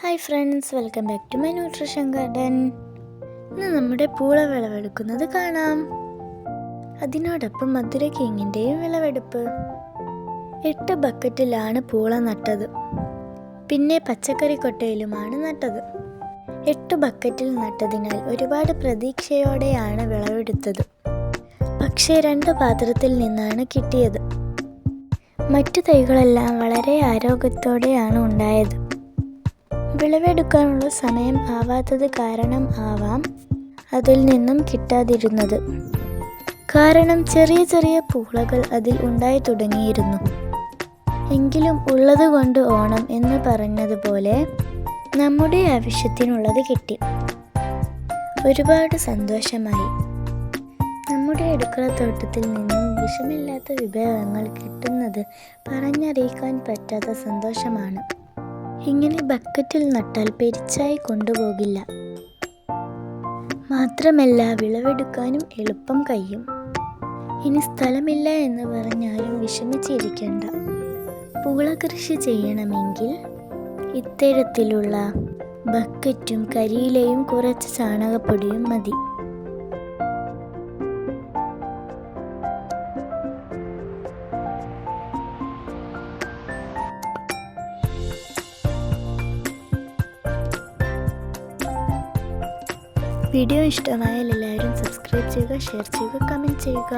Hi friends, welcome back to my nutrition garden. ഇന്ന് നമ്മുടെ പൂള വിളവെടുക്കുന്നത് കാണാം. അതിനോടൊപ്പം മധുരക്കിഴങ്ങിൻ്റെയും വിളവെടുപ്പ്. 8 ബക്കറ്റിലാണ് പൂള നട്ടത്. പിന്നെ പച്ചക്കറി കൊട്ടയിലുമാണ് നട്ടത്. 8 ബക്കറ്റിൽ നട്ടതിനാൽ ഒരുപാട് പ്രതീക്ഷയോടെയാണ് വിളവെടുത്തത്. പക്ഷേ 2 പാത്രത്തിൽ നിന്നാണ് കിട്ടിയത്. മറ്റു തൈകളെല്ലാം വളരെ ആരോഗ്യത്തോടെയാണ് ഉണ്ടായത്. വിളവെടുക്കാനുള്ള സമയം ആവാത്തത് കാരണം ആവാം അതിൽ നിന്നും കിട്ടാതിരുന്നത്. കാരണം ചെറിയ ചെറിയ പൂളകൾ അതിൽ ഉണ്ടായി തുടങ്ങിയിരുന്നു. എങ്കിലും ഉള്ളത് കൊണ്ട് ഓണം എന്ന് പറഞ്ഞതുപോലെ നമ്മുടെ ആവശ്യത്തിനുള്ളത് കിട്ടി. ഒരുപാട് സന്തോഷമായി. നമ്മുടെ അടുക്കളത്തോട്ടത്തിൽ നിന്നും വിഷമില്ലാത്ത വിഭവങ്ങൾ കിട്ടുന്നത് പറഞ്ഞറിയിക്കാൻ പറ്റാത്ത സന്തോഷമാണ്. ഇങ്ങനെ ബക്കറ്റിൽ നട്ടാൽ പെരിച്ചായി കൊണ്ടുപോകില്ല. മാത്രമല്ല വിളവെടുക്കാനും എളുപ്പം കഴിയും. ഇനി സ്ഥലമില്ല എന്ന് പറഞ്ഞാലും വിഷമിച്ചിരിക്കേണ്ട. പൂള കൃഷി ചെയ്യണമെങ്കിൽ ഇത്തരത്തിലുള്ള ബക്കറ്റും കരിയിലയും കുറച്ച് ചാണകപ്പൊടിയും മതി. വീഡിയോ ഇഷ്ടമായാൽ എല്ലാവരും സബ്സ്ക്രൈബ് ചെയ്യുക, ഷെയർ ചെയ്യുക, കമൻറ്റ് ചെയ്യുക.